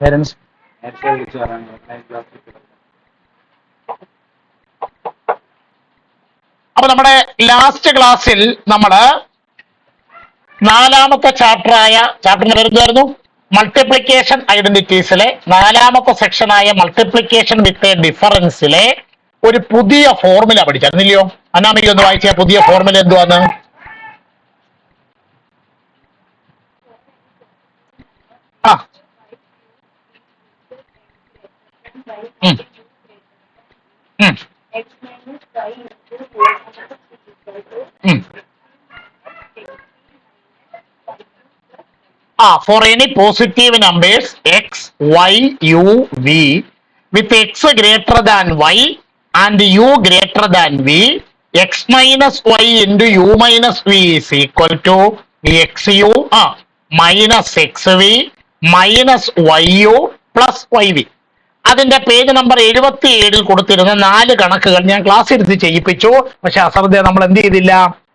Parents അപ്പൊ നമ്മുടെ last ക്ലാസ്സിൽ നമ്മള് നാലാമത്തെ ചാപ്റ്ററിന്റെ പേര് എന്തായിരുന്നു? മൾട്ടിപ്ലിക്കേഷൻ ഐഡന്റിറ്റീസിലെ നാലാമത്തെ സെക്ഷനായ മൾട്ടിപ്ലിക്കേഷൻ വിത്ത് എ ഡിഫറൻസിലെ ഒരു പുതിയ ഫോർമുല പഠിച്ചായിരുന്നില്ലയോ? അനാമിക ഒന്ന് വായിച്ച പുതിയ ഫോർമുല എന്തുവാന്ന്? ആ ഉം, ഉം, ഉം. For any positive numbers x, y, u, v with x greater than y and u greater than v, x minus y into u minus v is equal to xu minus xv minus yu plus yv. അതിന്റെ page number 77 കൊടുത്തിരുന്ന 4 കണക്കുകൾ ഞാൻ class എടുത്ത് ചെയ്യിപ്പിച്ചു. പക്ഷെ അശ്രദ്ധ നമ്മൾ എന്ത് ചെയ്തില്ല?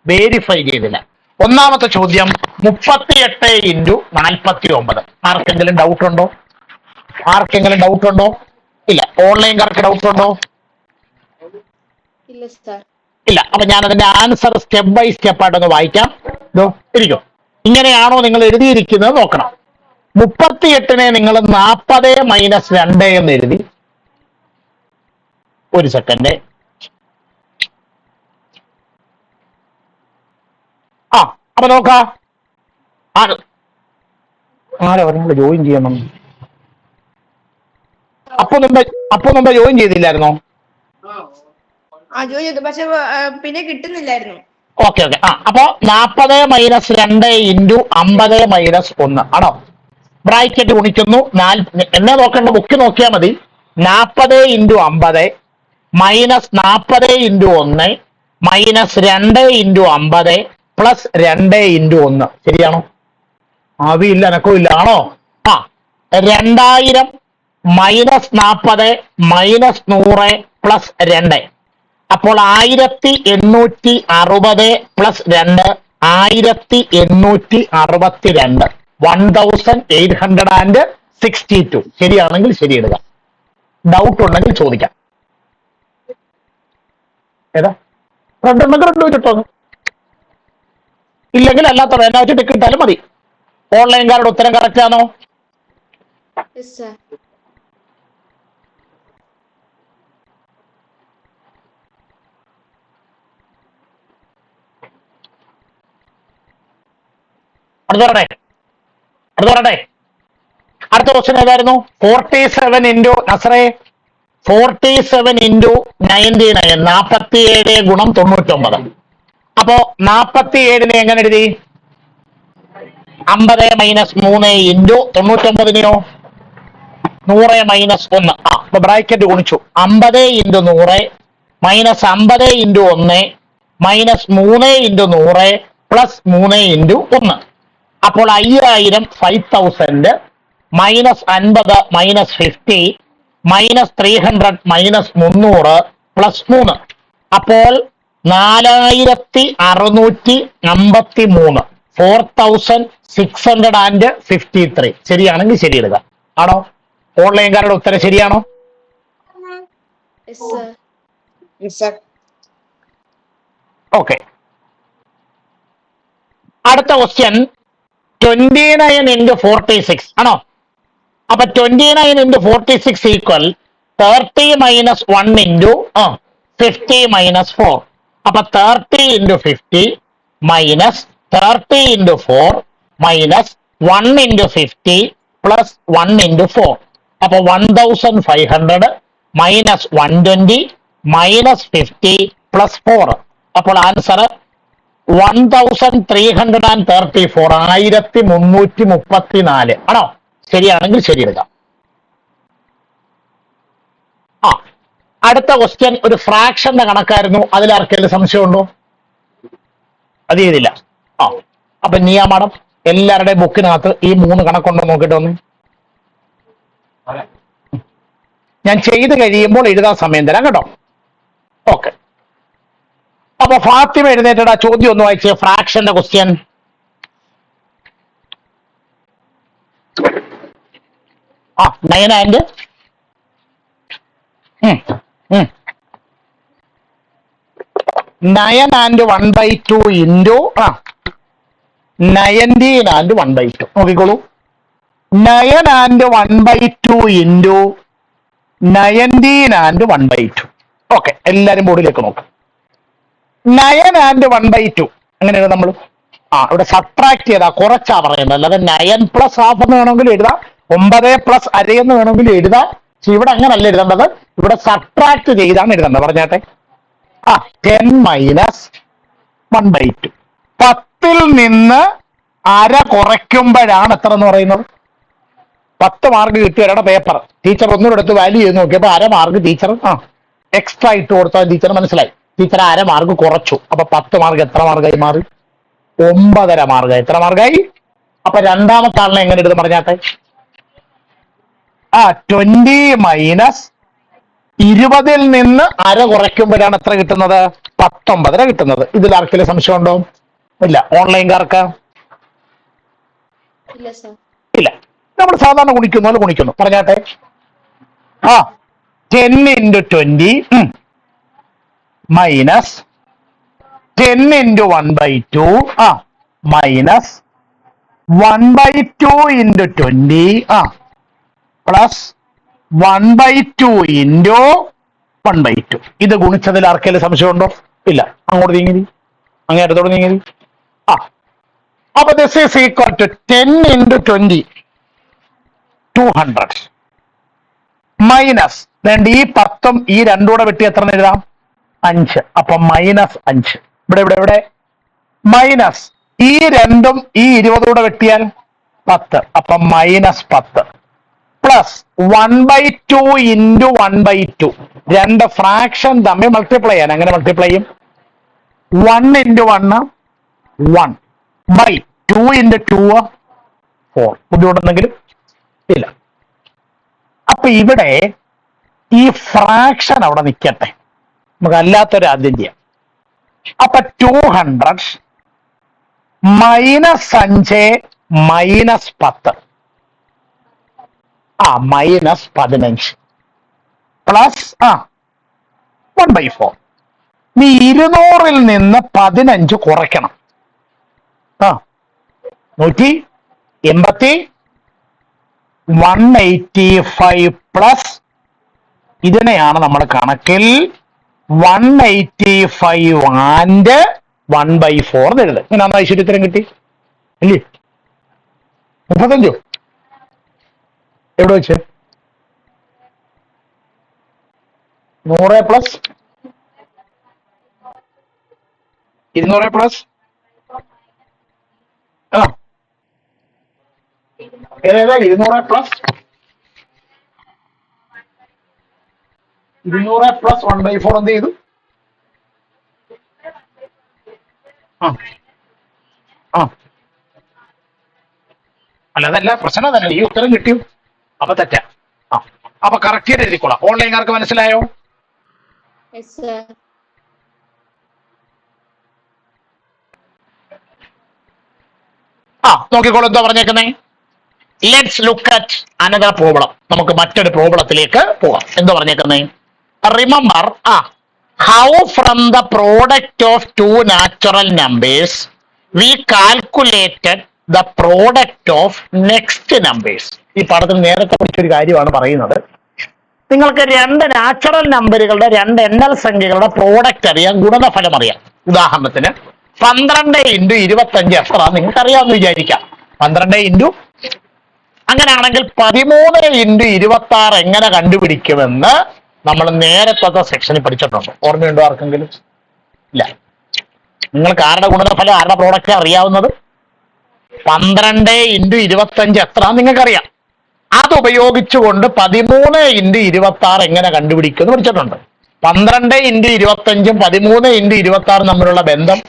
വേരിഫൈ ചെയ്തില്ല. ഒന്നാമത്തെ ചോദ്യം 38 ഇൻറ്റു 49. ആർക്കെങ്കിലും ഡൗട്ട് ഉണ്ടോ? ആർക്കെങ്കിലും ഡൗട്ട് ഉണ്ടോ? ഇല്ല. ഓൺലൈൻകാർക്ക് ഡൗട്ട് ഉണ്ടോ? ഇല്ല. അപ്പൊ ഞാൻ അതിന്റെ ആൻസർ സ്റ്റെപ്പ് ബൈ സ്റ്റെപ്പ് ആയിട്ടൊന്ന് വായിക്കാം. ഇരിക്കും. ഇങ്ങനെയാണോ നിങ്ങൾ എഴുതിയിരിക്കുന്നത് നോക്കണം. 38നെ നിങ്ങൾ 40 മൈനസ് 2 എന്ന് എഴുതി. ഒരു സെക്കൻഡ്. അപ്പൊ നോക്കാം. ആരാ നിങ്ങൾ ജോയിൻ ചെയ്യണം? അപ്പൊ മുമ്പ് ജോയിൻ ചെയ്തില്ലായിരുന്നോ? പിന്നെ കിട്ടുന്നില്ലായിരുന്നു. ഓക്കെ. അപ്പൊ 40 മൈനസ് 2 ഇൻറ്റു 50 മൈനസ് 1 ആണോ? ബ്രാക്കറ്റ് ഗുണിക്കുന്നു. എന്നെ നോക്കേണ്ട ബുക്ക് നോക്കിയാൽ മതി. 40 into 50 minus 40 into 1 minus 2 into 50 plus 2 into 1. ശരിയാണോ? ആവിയില്ല, അനക്കവും ഇല്ല. ആണോ? 2000 മൈനസ് 40 മൈനസ് 100 പ്ലസ് 2. അപ്പോൾ 1860 പ്ലസ് 2 1862. 1862. ശരിയാണെങ്കിൽ ശരിയിടുക. ഡൗട്ട് ഉണ്ടെങ്കിൽ ചോദിക്കാം. ഏതാ? രണ്ടുണ്ടെങ്കിൽ രണ്ടു കിട്ടോ? ഇല്ലെങ്കിൽ അല്ലാത്തവ എന്നാ വെച്ച് ടിക്ക് ഇട്ടാലും മതി. ഓൺലൈൻകാരുടെ ഉത്തരം കറക്റ്റ് ആണോ? അടുത്ത ക്വസ്റ്റ്യൻ ഏതായിരുന്നു? 47 ഇൻറ്റു നസറേ 47 ഇൻറ്റു 99 47 ഗുണം 99. അപ്പോ 47നെ എങ്ങനെ എഴുതി? 50 മൈനസ് 3 ഇൻറ്റു 99നെയോ 100 മൈനസ് 1. അപ്പൊ ബ്രാക്കറ്റ് ഗുണിച്ചു. 50 into 100 minus 50 into 1 minus 3 into 100 plus 3 into 1. അപ്പോൾ 5000 5000 minus 50 minus 50 minus 300 minus 300 plus 3. അപ്പോൾ 4653. 4653. ശരിയാണെങ്കിൽ ശരിയിടുക. ആണോ? ഓൺലൈൻകാരുടെ ഉത്തരം ശരിയാണോ? ഓക്കെ. അടുത്ത ക്വസ്റ്റ്യൻ 29 ഇൻറ്റു 46 ആണോ? അപ്പൊ 29 into 46 equal 30 minus 1 into 50 minus 4. അപ്പൊ 30 into 50 minus 30 into 4 minus 1 into 50 plus 1 into 4. അപ്പൊ 1500 മൈനസ് 120 മൈനസ് 50 പ്ലസ് 4. അപ്പോൾ ആൻസർ 1334. 1334 ആണോ? ശരിയാണെങ്കിൽ ശരിയെടുക്കാം. അടുത്ത ക്വസ്റ്റ്യൻ ഒരു ഫ്രാക്ഷന്റെ കണക്കായിരുന്നു. അതിൽ ആർക്കെങ്കിലും സംശയമുണ്ടോ? അത് ചെയ്തില്ല. അപ്പൊ നീ ആ മാഡം എല്ലാവരുടെയും ബുക്കിനകത്ത് ഈ 3 കണക്കുണ്ടോ നോക്കിയിട്ട് വന്നു. ഞാൻ ചെയ്ത് കഴിയുമ്പോൾ എഴുതാൻ സമയം തരാം കേട്ടോ. ഓക്കെ. അപ്പൊ ഫാത്തിമ എഴുന്നേറ്റടാ. ചോദ്യം ഒന്ന് വായിച്ചേ. ഫ്രാക്ഷന്റെ question. 9 and 9 and 1/2 into 19 and 1/2. നോക്കിക്കോളൂ, 9 and 1/2 into 19 and 1/2. ഓക്കെ, എല്ലാരും ബോർഡിലേക്ക് നോക്കാം. 9 and 1/2 എങ്ങനെയാണ് നമ്മൾ ഇവിടെ സബ്ട്രാക്ട് ചെയ്താ കുറച്ചാ പറയുന്നത്, അല്ലാതെ 9 plus half എന്ന് വേണമെങ്കിൽ എഴുതാം, 9 plus അര എന്ന് വേണമെങ്കിൽ എഴുതാം. പക്ഷെ ഇവിടെ അങ്ങനല്ല എഴുതേണ്ടത്, ഇവിടെ സബ്ട്രാക്ട് ചെയ്താണ് എഴുതേണ്ടത്. പറഞ്ഞാട്ടെ, 10 minus 1/2. 10ൽ നിന്ന് അര കുറയ്ക്കുമ്പോഴാണ് എത്ര എന്ന് പറയുന്നത്? 10 മാർക്ക് കിട്ടിയവരുടെ പേപ്പർ ടീച്ചർ ഒന്നുകൂടെ എടുത്ത് വാല്യൂ ചെയ്ത് നോക്കിയപ്പോൾ അര മാർക്ക് ടീച്ചർ എക്സ്ട്രാ ഇട്ട് കൊടുത്താൽ ടീച്ചർ മനസ്സിലായി, ടീച്ചർ അര മാർക്ക് കുറച്ചു. അപ്പൊ 10 മാർക്ക് എത്ര മാർക്കായി മാറി? 9.5 മാർക്കായി. എത്ര മാർക്കായി? അപ്പൊ രണ്ടാമത്തെ ആളിനെ എങ്ങനെ എടുത്ത് പറഞ്ഞാട്ടെ? 20 minus 20ൽ നിന്ന് അര കുറയ്ക്കുമ്പോഴാണ് എത്ര കിട്ടുന്നത്? 19.5 കിട്ടുന്നത്. ഇതിൽ ആർക്കെങ്കിലും സംശയം ഉണ്ടോ? ഇല്ല. ഓൺലൈൻകാർക്ക് ഇല്ല. നമ്മൾ സാധാരണ ഗുണിക്കുന്ന പോലെ ഗുണിക്കുന്നു. പറഞ്ഞാട്ടെ, 10 into 20 minus 10 into 1/2 minus 1/2 into 20 plus 1/2 into 1/2. ഇത് ഗുണിച്ചതിൽ ആർക്കെങ്കിലും സംശയമുണ്ടോ? ഇല്ല. അങ്ങോട്ട് നീങ്ങി, അങ്ങേറ്റത്തോട് നീങ്ങി. അപ്പൊ this is equal to 10 into 20 200 minus ഈ 10ഉം ഈ 2 കൂടെ വെട്ടി എത്ര എഴുതാം? 5. അപ്പൊ -5. ഇവിടെ മൈനസ് ഈ 2ഉം ഈ 20 കൂടെ വെട്ടിയാൽ 10. അപ്പൊ -10 പ്ലസ് 1/2 into 1/2. രണ്ട് ഫ്രാക്ഷൻ തമ്മിൽ മൾട്ടിപ്ലൈ ചെയ്യാൻ. അങ്ങനെ മൾട്ടിപ്ലൈ ചെയ്യും? 1 into 1 1 by 2 into 2 4. ബുദ്ധിമുട്ടുണ്ടെങ്കിലും ഇല്ല. അപ്പൊ ഇവിടെ ഈ ഫ്രാക്ഷൻ അവിടെ നിൽക്കട്ടെ, നമുക്ക് അല്ലാത്തൊരു ആദ്യം ചെയ്യാം. അപ്പൊ 200 -5 -10 -15 പ്ലസ് 1/4. നീ 200ൽ നിന്ന് 15 കുറയ്ക്കണം. 185 185 പ്ലസ് ഇതിനെയാണ് നമ്മൾ കണക്കിൽ 185 and 1/4 എഴുതുന്നത്. ഇങ്ങനെ ഐശ്വര്യത്തരം കിട്ടി അല്ലേ? 35 എവിടെ വെച്ച്? 100 പ്ലസ് 200 പ്ലസ് ഏതാ? 200 പ്ലസ് 200 പ്ലസ് 1/4 എന്ത് ചെയ്തു? അല്ല, അതല്ല പ്രശ്നം തന്നെ. ഈ ഉത്തരം കിട്ടിയോ? അപ്പൊ തെറ്റാ. അപ്പൊ കറക്റ്റ് എഴുതിക്കോളാം. ഓൺലൈൻകാർക്ക് മനസ്സിലായോ? നോക്കിക്കോളൂ എന്താ പറഞ്ഞേക്കുന്നേ. Let's look at another problem. നമുക്ക് മറ്റൊരു പ്രോബ്ലത്തിലേക്ക് പോകാം. എന്താ പറഞ്ഞേക്കുന്നേ? Remember how from the product of 2 natural numbers we calculated the product of next numbers. ഈ പാഠത്തിൽ നേരത്തെ പഠിച്ചൊരു കാര്യമാണ് പറയുന്നത്. നിങ്ങൾക്ക് 2 നാച്ചുറൽ നമ്പറുകളുടെ 2 എണ്ണൽ സംഖ്യകളുടെ പ്രോഡക്റ്റ് അറിയാം, ഗുണനഫലം അറിയാം. ഉദാഹരണത്തിന് 12 into 25 എത്ര നിങ്ങൾക്ക് അറിയാമെന്ന് വിചാരിക്കാം. 12 into അങ്ങനെയാണെങ്കിൽ 13 into 26 എങ്ങനെ കണ്ടുപിടിക്കുമെന്ന് നമ്മൾ നേരത്തെ സെക്ഷനിൽ പഠിച്ചിട്ടുണ്ട്. ഓർമ്മയുണ്ടോ ആർക്കെങ്കിലും? ഇല്ല. നിങ്ങൾക്ക് ആരുടെ ഗുണനഫലം, ആരുടെ പ്രോഡക്റ്റ് അറിയാവുന്നത്? 12 into 25 എത്ര നിങ്ങൾക്കറിയാം. അത് ഉപയോഗിച്ചുകൊണ്ട് 13 into 26 എങ്ങനെ കണ്ടുപിടിക്കുമെന്ന് പഠിച്ചിട്ടുണ്ട്. 12 into 25ഉം 13 into 26 തമ്മിലുള്ള ബന്ധം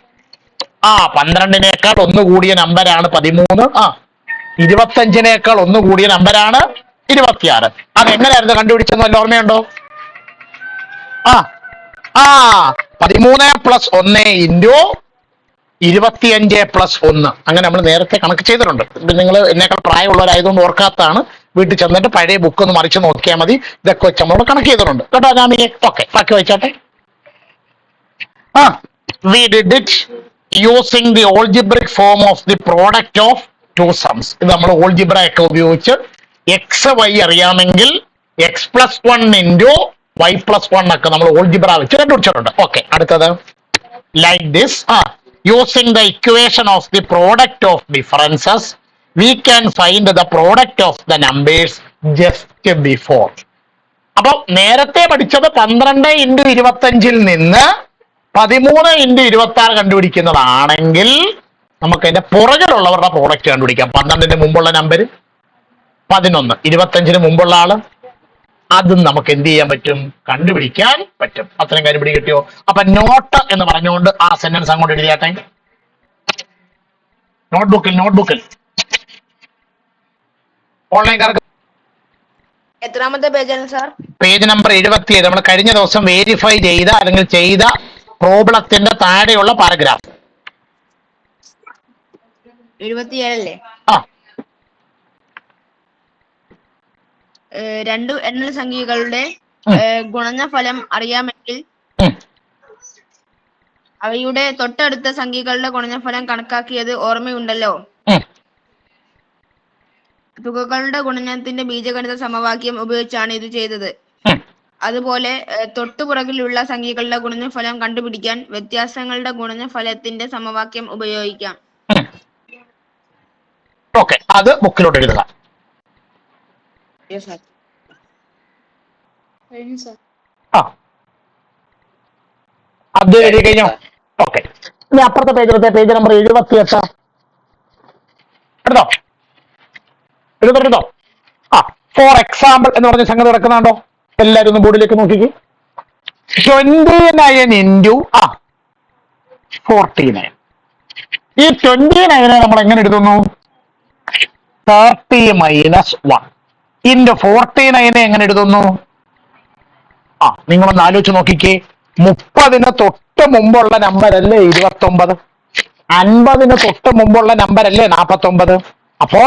12നേക്കാൾ 1 കൂടിയ നമ്പരാണ് 13. 25നേക്കാൾ 1 കൂടിയ നമ്പരാണ് 26. അതെങ്ങനെയായിരുന്നു കണ്ടുപിടിച്ചെന്ന് വല്ല ഓർമ്മയുണ്ടോ? 13 + 1 into 25 + 1. അങ്ങനെ നമ്മൾ നേരത്തെ കണക്ക് ചെയ്തിട്ടുണ്ട്. നിങ്ങൾ എന്നേക്കാൾ പ്രായമുള്ളവരായതുകൊണ്ട് ഓർക്കാത്തതാണ്. വീട്ടിൽ ചെന്നിട്ട് പഴയ ബുക്ക് ഒന്ന് മറിച്ച് നോക്കിയാൽ മതി. ഇതൊക്കെ വെച്ച് നമ്മളോട് കണക്ക് ചെയ്തിട്ടുണ്ട് കേട്ടോ ജാമിയെ. ഓക്കെ, ബാക്കി വായിച്ചോട്ടെ. We did it using the algebraic form of the product of two sums. ഇത് നമ്മൾ ഓൾജിബ്ര ഒക്കെ ഉപയോഗിച്ച് എക്സ് വൈ അറിയാമെങ്കിൽ x+1 ഇൻറ്റു y+1 ഒക്കെ നമ്മൾ ഓൾജിബ്ര വെച്ച് കണ്ടുപിടിച്ചിട്ടുണ്ട്. ഓക്കെ, അടുത്തത് like this. Using the equation of the product of differences we can find the product of the numbers just before. അപ്പൊ നേരത്തെ പഠിച്ചത് 12 × 25 നിന്ന് 13 × 26 കണ്ടുപിടിക്കുന്നതാണെങ്കിൽ നമുക്ക് അതിന്റെ പുറകിലുള്ളവരുടെ പ്രോഡക്റ്റ് കണ്ടുപിടിക്കാം. 12ന് മുമ്പുള്ള നമ്പർ 11, 25ന് മുമ്പുള്ള ആള്, അതും നമുക്ക് എന്ത് ചെയ്യാൻ പറ്റും? കണ്ടുപിടിക്കാൻ പറ്റും. അത്രയും കാര്യം പിടി കിട്ടിയോ? അപ്പൊ നോട്ട് എന്ന് പറഞ്ഞുകൊണ്ട് ആ സെന്റൻസ് അങ്ങോട്ട് എഴുതിയാട്ടെ. നോട്ട്ബുക്കിൽ ഓൺലൈൻകാർക്ക് എത്രാമത്തെ പേജാണ് സാർ? Page number 77. നമ്മൾ കഴിഞ്ഞ ദിവസം വേരിഫൈ ചെയ്ത അല്ലെങ്കിൽ ചെയ്ത പ്രോബ്ലത്തിന്റെ താഴെയുള്ള പാരഗ്രാഫ് 77 ആ. രണ്ടു എണ്ണൽ സംഖ്യകളുടെ ഗുണനഫലം അറിയാമെങ്കിൽ അവയുടെ തൊട്ടടുത്ത സംഖ്യകളുടെ ഗുണനഫലം കണക്കാക്കിയത് ഓർമ്മയുണ്ടല്ലോ. തുകകളുടെ ഗുണനത്തിന്റെ ബീജഗണിത സമവാക്യം ഉപയോഗിച്ചാണ് ഇത് ചെയ്തത്. അതുപോലെ തൊട്ടുപുറകിലുള്ള സംഖ്യകളുടെ ഗുണനഫലം കണ്ടുപിടിക്കാൻ വ്യത്യാസങ്ങളുടെ ഗുണനഫലത്തിന്റെ സമവാക്യം ഉപയോഗിക്കാം. ഓക്കെ, അത് ബുക്കിലോട്ട് എഴുതുക. ആ, അത് എഴുതി കഴിഞ്ഞോ? ഓക്കെ, ഇനി അപ്പുറത്തെ പേജ്, പേജ് നമ്പർ 78 എടുത്തോ. എഴുതോ. ആ, ഫോർ എക്സാമ്പിൾ എന്ന് പറഞ്ഞ സംഗതി കിടക്കുന്നുണ്ടോ? എല്ലാരും ഒന്ന് ബോർഡിലേക്ക് നോക്കിക്കേ. 29 ഇൻറ്റു 49. ഈ 29 നമ്മൾ എങ്ങനെ എഴുതുന്നു? 30 - 1 ഇൻറ്റു 49 എങ്ങനെ എഴുതുന്നു? നിങ്ങളൊന്ന് ആലോചിച്ച് നോക്കിക്കേ. 30ന് തൊട്ട് മുമ്പുള്ള നമ്പരല്ലേ 29, 50ന് തൊട്ട് മുമ്പുള്ള നമ്പരല്ലേ 49. അപ്പോ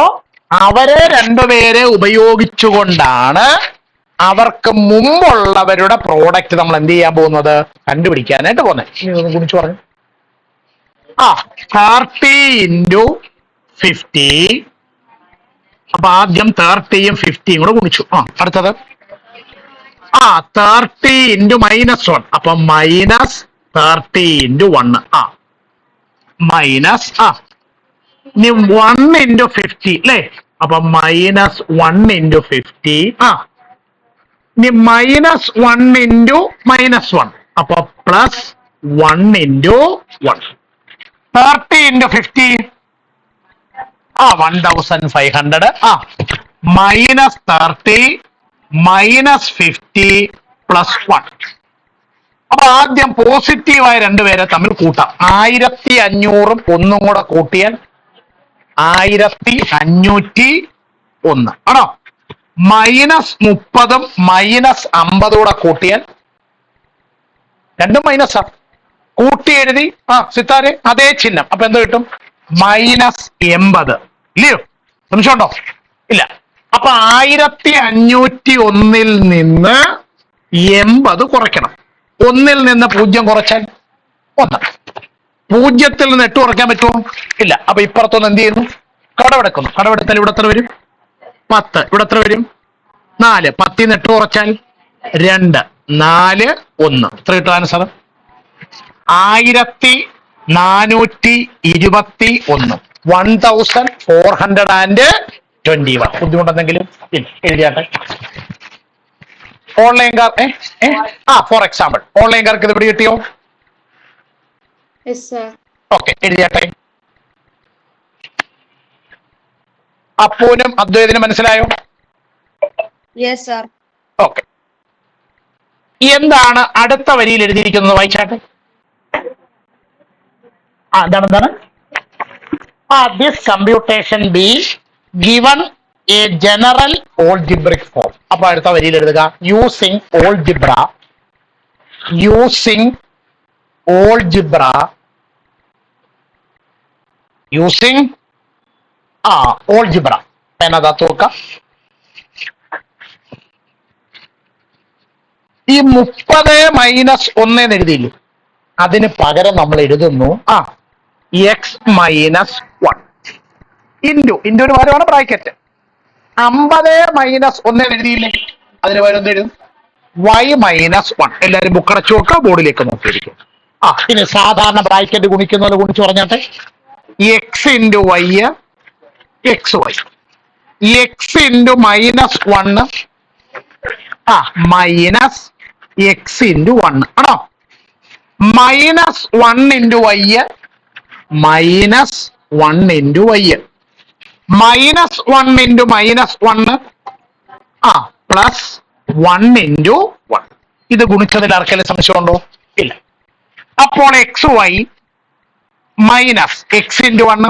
അവരെ രണ്ടുപേരെ ഉപയോഗിച്ചുകൊണ്ടാണ് അവർക്ക് മുമ്പുള്ളവരുടെ പ്രോഡക്റ്റ് നമ്മൾ എന്ത് ചെയ്യാൻ പോകുന്നത്? കണ്ടുപിടിക്കാനായിട്ട് പോകുന്നത്. ഗുണിച്ചു പറഞ്ഞു. 30 ഇൻറ്റു 50. അപ്പൊ ആദ്യം 30യും 50യും കൂടെ ഗുണിച്ചു. അടുത്തത് 30 ഇൻറ്റു -1. അപ്പൊ -30 ഇൻറ്റു 1. മൈനസ് ഇനി 1 ഇൻറ്റു 50 അല്ലേ? അപ്പൊ -1 ഇൻറ്റു 50. ഇനി -1 ഇൻറ്റു -1. അപ്പൊ +1 ഇൻറ്റു 1. 30 ഇൻറ്റു 50 1500. -30 -50 +1. അപ്പൊ ആദ്യം പോസിറ്റീവായ രണ്ടുപേരെ തമ്മിൽ കൂട്ടാം. 1500 ഒന്നും കൂടെ കൂട്ടിയാൽ 1501 ആണോ? -30 -50 കൂടെ കൂട്ടിയാൽ രണ്ടും മൈനസാ. കൂട്ടി എഴുതി സിത്താരെ അതേ ചിഹ്നം. അപ്പൊ എന്ത് കിട്ടും? -80 ഇല്ലയോ? സംശയമുണ്ടോ? ഇല്ല. അപ്പൊ 1501 നിന്ന് 80 കുറയ്ക്കണം. 1 നിന്ന് 0 കുറച്ചാൽ 1. 0 നിന്ന് 8 കുറയ്ക്കാൻ പറ്റുമോ? ഇല്ല. അപ്പൊ ഇപ്പുറത്തൊന്ന് എന്ത് ചെയ്യുന്നു? കടവെടുക്കുന്നു. കടവെടുത്താൽ ഇവിടെ എത്ര വരും? 10. ഇവിടെ എത്ര വരും? 4. 10 നിന്ന് 8 കുറച്ചാൽ 2, 4, 1. എത്ര കിട്ടും ആൻസർ? 1421. 1421. ബുദ്ധിമുട്ടെന്തെങ്കിലും എഴുതിയാട്ടെ. ഓൺലൈൻകാർ ഫോർ എക്സാമ്പിൾ ഓൺലൈൻകാർക്ക് ഇത് ഇവിടെ കിട്ടിയോ? ഓക്കെ, എഴുതിയാട്ടെ. അപ്പൂനും അദ്വൈതിനും മനസ്സിലായോ? ഓക്കെ. എന്താണ് അടുത്ത വരിയിൽ എഴുതിയിരിക്കുന്നത്? വായിച്ചാട്ടെ. എന്താണ്? This computation be given A general algebraic form. അപ്പൊ അടുത്ത വരിയിൽ എഴുതുക using algebra. Using algebra. Using algebra. എന്നതാ തോക്ക ഈ 30 - 1 എഴുതിയില്ലേ, അതിന് പകരം നമ്മൾ എഴുതുന്നു എക്സ് മൈനസ് 1 ഇൻറ്റു പകരമാണ് ബ്രാക്കറ്റ്. 50 - 1 എഴുതിയില്ലേ, അതിന് പകരം എന്ത് എഴുതും? y minus 1. എല്ലാവരും ബുക്കടച്ചു നോക്കുക, ബോർഡിലേക്ക് നോക്കിയിരിക്കും. ഇനി സാധാരണ ബ്രാക്കറ്റ് ഗുണിക്കുന്നത് ഗുണിച്ച് പറഞ്ഞാട്ടെ. X into y x y, x into -1 minus x into 1 ആണോ? -1 into y -1 into y, -1 into -1 plus 1 into 1. ഇത് ഗുണിച്ചതിൽ ആർക്കെങ്കിലും സംശയമുണ്ടോ? ഇല്ല. അപ്പോൾ x y minus x into 1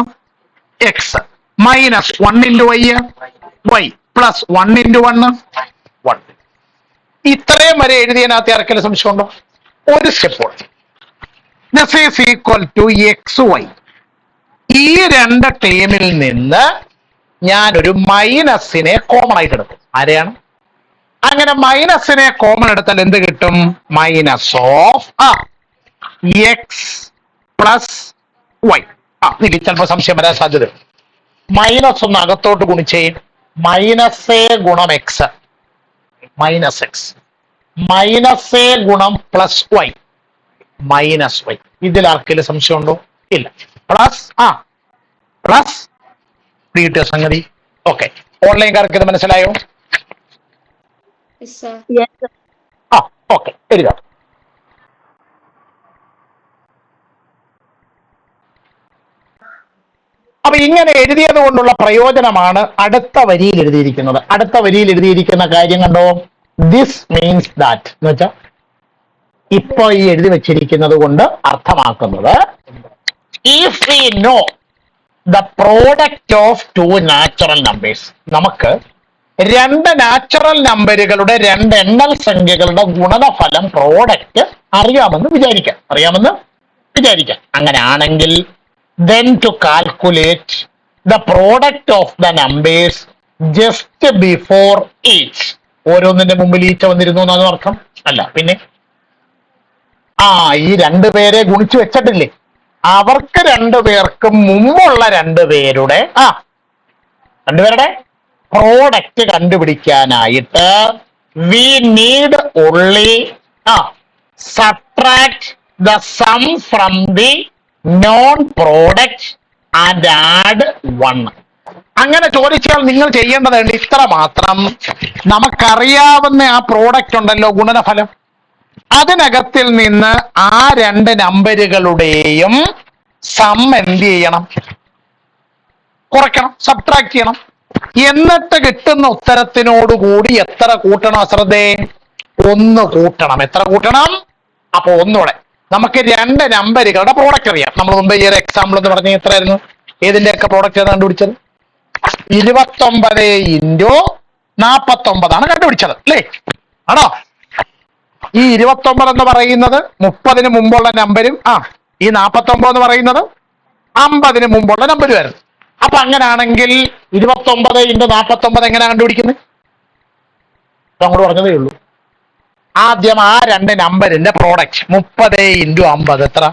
x minus 1 into y y plus 1 into 1 1. ഇത്രയും വരെ എഴുതിയതിനകത്ത് ആർക്കെങ്കിലും സംശയമുണ്ടോ? ഒരു step. This is equal to x y. ഈ രണ്ട് ടേമിൽ നിന്ന് ഞാനൊരു മൈനസിനെ കോമൺ ആയിട്ട് എടുക്കും. ആരെയാണ്? അങ്ങനെ മൈനസിനെ കോമൺ എടുത്താൽ എന്ത് കിട്ടും? Minus of x plus y. എനിക്ക് ചിലപ്പോൾ സംശയം വരാൻ സാധ്യത. മൈനസ് ഒന്ന് അകത്തോട്ട് ഗുണിച്ചേ. മൈനസ് എ ഗുണം x minus x minus a ഗുണം പ്ലസ് വൈ മൈനസ് വൈ. ഇതിൽ ആർക്കെങ്കിലും സംശയമുണ്ടോ? ഇല്ല. പ്ലസ് പ്ലസ് കിട്ടിയ സംഗതി. ഓക്കെ, ഓൺലൈൻകാർക്ക് ഇത് മനസ്സിലായോ? ഓക്കെ, എഴുതാം. അപ്പൊ ഇങ്ങനെ എഴുതിയത് കൊണ്ടുള്ള പ്രയോജനമാണ് അടുത്ത വരിയിൽ എഴുതിയിരിക്കുന്നത്. അടുത്ത വരിയിൽ എഴുതിയിരിക്കുന്ന കാര്യം കണ്ടോ? ദിസ് മീൻസ് ദാറ്റ് എന്ന് വെച്ചാൽ ഇപ്പൊ ഈ എഴുതി വെച്ചിരിക്കുന്നത് കൊണ്ട് അർത്ഥമാക്കുന്നത്, if we know the product of two natural numbers, നമുക്ക് രണ്ട് നാച്ചുറൽ നമ്പറുകളുടെ രണ്ട് എണ്ണൽ സംഖ്യകളുടെ ഗുണനഫലം പ്രോഡക്റ്റ് അറിയാമെന്ന് വിചാരിക്കാം. അങ്ങനെ ആണെങ്കിൽ then to calculate the product of the numbers just before each. ഓരോന്നിന്റെ മുമ്പിൽ ഈച്ച വന്നിരുന്നു എന്നാണ് അർത്ഥം? അല്ല, പിന്നെ ഈ രണ്ടുപേരെ ഗുണിച്ചു വെച്ചിട്ടില്ലേ, അവർക്ക് രണ്ടുപേർക്കും മുമ്പുള്ള രണ്ടുപേരുടെ പ്രോഡക്റ്റ് കണ്ടുപിടിക്കാനായിട്ട് we need only subtract the sum from the non product and add 1. അങ്ങനെ ചോദിച്ചാൽ നിങ്ങൾ ചെയ്യേണ്ടതുണ്ട് ഇത്ര മാത്രം. നമുക്കറിയാവുന്ന ആ പ്രോഡക്റ്റ് ഉണ്ടല്ലോ, ഗുണനഫലം, അതിനകത്തിൽ നിന്ന് ആ രണ്ട് നമ്പറുകളുടെയും സം എന്ത് ചെയ്യണം? കുറയ്ക്കണം, സബ്ട്രാക്ട് ചെയ്യണം. എന്നിട്ട് കിട്ടുന്ന ഉത്തരത്തിനോടുകൂടി എത്ര കൂട്ടണം? അശ്രദ്ധേ, 1 കൂട്ടണം. എത്ര കൂട്ടണം? അപ്പൊ ഒന്നുകൂടെ നമുക്ക് രണ്ട് നമ്പറുകളുടെ പ്രോഡക്റ്റ് അറിയാം. നമ്മൾ മുമ്പ് ഈ ഒരു എക്സാമ്പിൾ എന്ന് പറഞ്ഞ എത്രയായിരുന്നു? ഏതിന്റെയൊക്കെ പ്രോഡക്റ്റ് ആണ് കണ്ടുപിടിച്ചത്? 29 ഇൻറ്റു 49 കണ്ടുപിടിച്ചത് അല്ലേ? ആണോ? ഈ 29 എന്ന് പറയുന്നത് 30 മുമ്പുള്ള നമ്പരും ഈ 49 എന്ന് പറയുന്നത് 50 മുമ്പുള്ള നമ്പരുമായിരുന്നു. അപ്പൊ അങ്ങനെയാണെങ്കിൽ 29 ഇൻറ്റു 49 എങ്ങനെയാണ് കണ്ടുപിടിക്കുന്നത്? അങ്ങോട്ട് പറഞ്ഞതേ ഉള്ളൂ. ആദ്യം ആ രണ്ട് നമ്പറിന്റെ പ്രോഡക്റ്റ് 30 ഇൻറ്റു 50 എത്ര?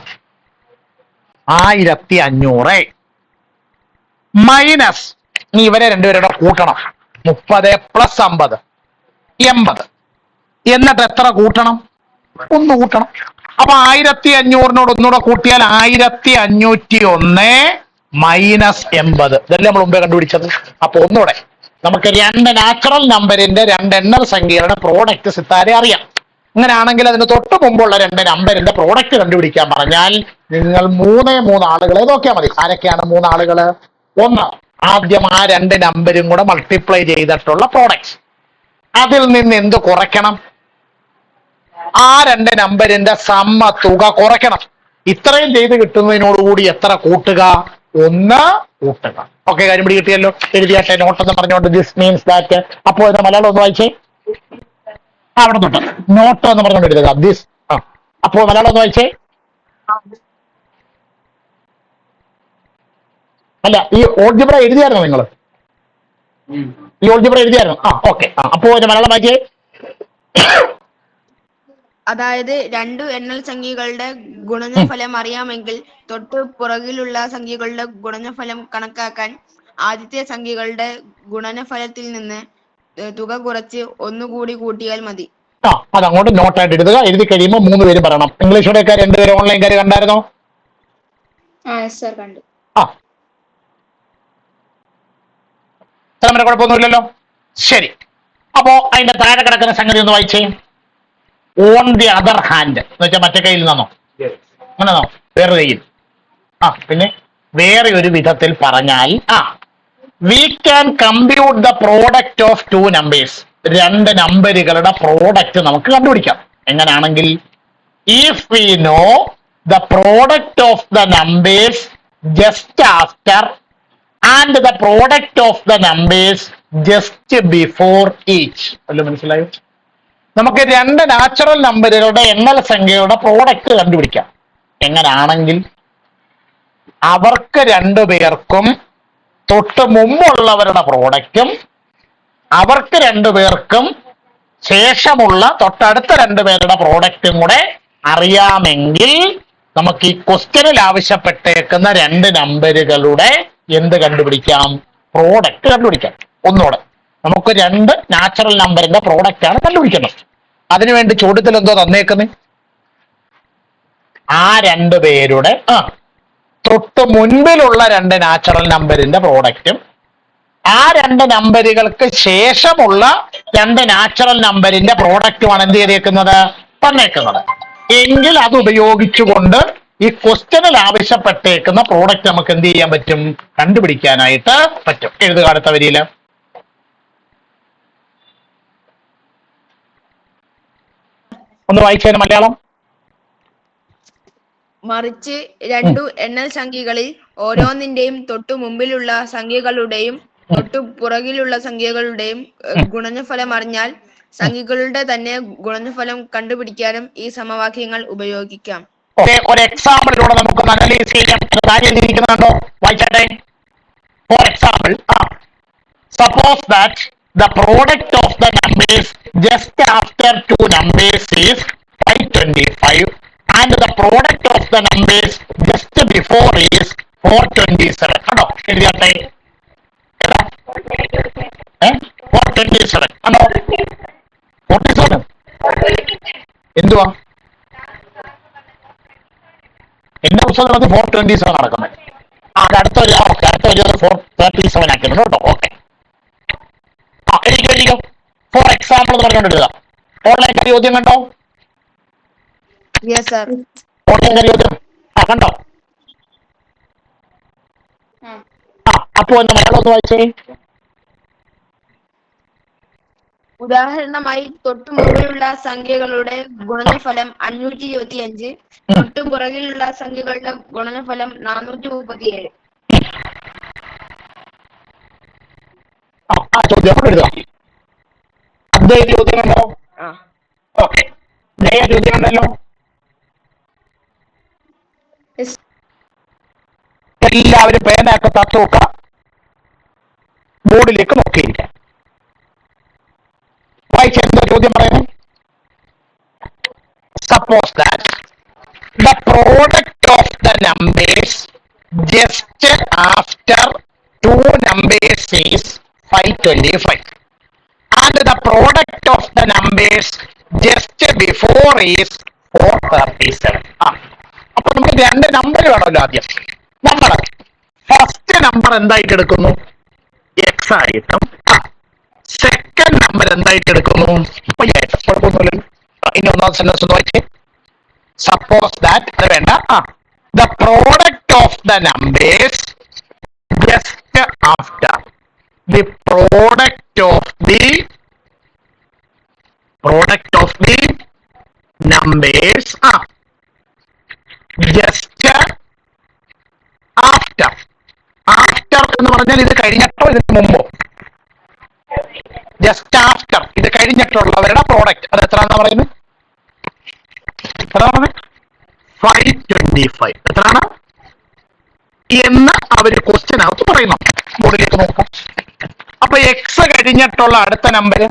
1500 മൈനസ് ഇവരെ രണ്ടുപേരുടെ കൂട്ടണം. 30 പ്ലസ് 50 80. എന്നിട്ട് എത്ര കൂട്ടണം? 1 കൂട്ടണം. അപ്പൊ 1500 ഒന്നുകൂടെ കൂട്ടിയാൽ 1501 മൈനസ് 80. ഇതല്ലേ നമ്മൾ മുമ്പേ കണ്ടുപിടിച്ചത്. അപ്പൊ ഒന്നുകൂടെ നമുക്ക് രണ്ട് നാച്ചുറൽ നമ്പറിന്റെ രണ്ട് എണ്ണൽ സംഖ്യകളുടെ പ്രോഡക്റ്റ് സിത്താരെ അറിയാം. അങ്ങനെയാണെങ്കിൽ അതിന് തൊട്ട് മുമ്പുള്ള രണ്ട് നമ്പറിന്റെ പ്രോഡക്റ്റ് കണ്ടുപിടിക്കാൻ പറഞ്ഞാൽ നിങ്ങൾ 3 ആളുകളെ നോക്കിയാൽ മതി. ആരൊക്കെയാണ് 3 ആളുകള്? ഒന്ന്, ആദ്യം ആ രണ്ട് നമ്പരും കൂടെ മൾട്ടിപ്ലൈ ചെയ്തിട്ടുള്ള പ്രോഡക്റ്റ്. അതിൽ നിന്ന് എന്ത് കുറയ്ക്കണം? ആ രണ്ട് നമ്പറിന്റെ സമ്മ തുക കുറയ്ക്കണം. ഇത്രയും ചെയ്ത് കിട്ടുന്നതിനോടുകൂടി എത്ര കൂട്ടുക? 1 കൂട്ടുക. ഓക്കെ, കാര്യം പിടി കിട്ടിയല്ലോ. എഴുതിയാട്ടെ നോട്ട് എന്ന് പറഞ്ഞുകൊണ്ട് ദിസ് മീൻസ് ദാറ്റ്. അപ്പോൾ ഇത് മലയാളം ഒന്ന് വായിച്ചേ. അവിടെ തൊട്ട് നോട്ട് എന്ന് പറഞ്ഞുകൊണ്ട് എഴുതുക ദിസ്. അപ്പോൾ മലയാളം ഒന്ന് വായിച്ചേ. അല്ല, ഈ ഓൾജിബ്ര എഴുതിയായിരുന്നോ നിങ്ങൾ? ഈ ഓൾജിബ്ര എഴുതിയായിരുന്നു? ഓക്കെ. അപ്പോൾ മലയാളം വായിച്ചേ. അതായത് രണ്ടു എണ്ണൽ സംഖ്യകളുടെ ഗുണനഫലം അറിയാമെങ്കിൽ തൊട്ടു പുറകിലുള്ള സംഖ്യകളുടെ ഗുണനഫലം കണക്കാക്കാൻ ആദ്യത്തെ സംഖ്യകളുടെ ഗുണനഫലത്തിൽ നിന്ന് തുക കുറച്ച് ഒന്നുകൂടി കൂട്ടിയാൽ മതി. അതങ്ങോട്ട് നോട്ടായിട്ട് എഴുതുക. എഴുതി കഴിയുമ്പോൾ 3 പേര് പറയണം. ഇംഗ്ലീഷ് ഒക്കെ 2 പേര് ഓൺലൈൻകാർ കണ്ടായിരുന്നോ? കണ്ടു. നമ്മുടെ കുഴപ്പമൊന്നുമില്ലല്ലോ. ശരി, അപ്പോ അതിന്റെ താഴെ കിടക്കുന്ന സംഗതി ഒന്ന് വായിച്ചേ. ഓൺ ദി അതർ ഹാൻഡ് എന്ന് വെച്ചാൽ മറ്റേ കയ്യിൽ നിന്നോ? അങ്ങനെന്നോ? വേറെ കയ്യിൽ. പിന്നെ വേറെ ഒരു വിധത്തിൽ പറഞ്ഞാൽ we can compute the product of 2 numbers. 2 നമ്പറുകളുടെ പ്രോഡക്റ്റ് നമുക്ക് കണ്ടുപിടിക്കാം. എങ്ങനെയാണെങ്കിൽ if we know the product of the numbers just after and the product of the numbers just before each. അല്ല, മനസ്സിലായോ? നമുക്ക് 2 നാച്ചുറൽ നമ്പറുകളുടെ എണ്ണൽ സംഖ്യയുടെ പ്രോഡക്റ്റ് കണ്ടുപിടിക്കാം. എങ്ങനാണെങ്കിൽ അവർക്ക് 2 പേർക്കും തൊട്ട് മുമ്പുള്ളവരുടെ പ്രോഡക്റ്റും അവർക്ക് 2 പേർക്കും ശേഷമുള്ള തൊട്ടടുത്ത 2 പേരുടെ പ്രോഡക്റ്റും കൂടെ അറിയാമെങ്കിൽ നമുക്ക് ഈ ക്വസ്റ്റ്യനിൽ ആവശ്യപ്പെട്ടേക്കുന്ന 2 നമ്പറുകളുടെ എന്ത് കണ്ടുപിടിക്കാം? പ്രോഡക്റ്റ് കണ്ടുപിടിക്കാം. ഒന്നുകൂടെ നമുക്ക് 2 നാച്ചുറൽ നമ്പറിന്റെ പ്രോഡക്റ്റ് ആണ് കണ്ടുപിടിക്കുന്നത്. അതിനുവേണ്ടി ചോദ്യത്തിൽ എന്തോ തന്നേക്കുന്നത്? ആ 2 പേരുടെ തൊട്ട് മുൻപിലുള്ള 2 നാച്ചുറൽ നമ്പറിന്റെ പ്രോഡക്റ്റും ആ 2 നമ്പറുകൾക്ക് ശേഷമുള്ള 2 നാച്ചുറൽ നമ്പറിന്റെ പ്രോഡക്റ്റുമാണ് എന്ത് ചെയ്തേക്കുന്നത്? തന്നേക്കുന്നത്. എങ്കിൽ അത് ഉപയോഗിച്ചുകൊണ്ട് ഈ ക്വസ്റ്റ്യനിൽ ആവശ്യപ്പെട്ടേക്കുന്ന പ്രോഡക്റ്റ് നമുക്ക് എന്ത് ചെയ്യാൻ പറ്റും? കണ്ടുപിടിക്കാനായിട്ട് പറ്റും. എഴുതുക അടുത്ത വരിയില്. ഒന്ന് വായിച്ചതിന് മലയാളം. മറിച്ച് 2 എണ്ണൽ സംഖ്യകളിൽ ഓരോന്നിന്റെയും തൊട്ടു മുമ്പിലുള്ള സംഖ്യകളുടെയും തൊട്ടു പുറകിലുള്ള സംഖ്യകളുടെയും ഗുണനഫലം അറിഞ്ഞാൽ സംഖ്യകളുടെ തന്നെ ഗുണനഫലം കണ്ടുപിടിക്കാനും ഈ സമവാക്യങ്ങൾ ഉപയോഗിക്കാം. ഒരു എക്സാമ്പിളിലൂടെ നമുക്ക് അനലൈസ് ചെയ്യാം. കാര്യമായിരിക്കുന്നുണ്ടോ? വായിച്ചട്ടെ. For example, suppose that the product of the numbers just after 2 numbers is 525 and the product of the numbers just before is 427. കണ്ടോ? എഴുതിയാട്ടെ. 427 കണ്ടോ? 47 എന്തുവാ? എന്റെ പുസ്തകത്തിൽ 427 നടക്കുന്നത്. അടുത്ത ഒരു 437 ആക്കിയിട്ടുണ്ട് കേട്ടോ. ഓക്കെ, എഴുതിക്കോ. ഫോർ എക്സാമ്പിൾ എന്ന് പറഞ്ഞുകൊണ്ടിരുക. ഓൺലൈൻ ചോദ്യം കണ്ടോ? ഓൺലൈൻ ചോദ്യം കണ്ടോ? അപ്പോ എന്റെ മലയാളം ഒന്ന് വായിച്ചേ. ഉദാഹരണമായി തൊട്ടു മുമ്പിലുള്ള സംഖ്യകളുടെ ഗുണനഫലം 525, തൊട്ടു പുറകിലുള്ള സംഖ്യകളുടെ ഗുണനഫലം 437. ചോദ്യം എഴുതാം. ചോദ്യം ഉണ്ടോ? ഓക്കെ, ചോദ്യം ഉണ്ടല്ലോ. എല്ലാവരും പേനയൊക്കെ തട്ടുക, ബോർഡിലേക്ക് നോക്കിയിരിക്കാം. വായിച്ചെന്താ ചോദ്യം പറയുന്നത്? Suppose that the product of the numbers just after 2 numbers is 525 and the product of the numbers just before is 437. അപ്പൊ നമുക്ക് 2 നമ്പർ വേണമല്ലോ. ആദ്യം നമ്മൾ ഫസ്റ്റ് നമ്പർ എന്തായിട്ട് എടുക്കുന്നു? എക്സ് ആയിട്ടും സെക്കൻഡ് നമ്പർ എന്തായിട്ട് എടുക്കുന്നു? വൈ ആയിട്ടും. കുഴപ്പമൊന്നുമില്ലല്ലോ. ഇനി ഒന്നാമത്തെ സെന്റൻസ് ഒന്ന് വായിച്ചേ. സപ്പോസ് ദാറ്റ് അത് വേണ്ട. The product of the numbers just after the product of the numbers just after എന്ന് പറഞ്ഞാൽ ഇത് കഴിഞ്ഞിട്ടോ ഇതിന് മുമ്പോ? ജസ്റ്റ് ആഫ്റ്റർ ഇത് കഴിഞ്ഞിട്ടുള്ളവരുടെ പ്രോഡക്റ്റ് അത് എത്രയാണെന്ന് പറയുന്നത്? 525 എത്രയാണ് എന്ന് അവര് ക്വസ്റ്റ്യനകത്ത് പറയുന്നു. ബോർഡിലേക്ക് നോക്കാം. അപ്പൊ എക്സ് കഴിഞ്ഞിട്ടുള്ള അടുത്ത നമ്പർ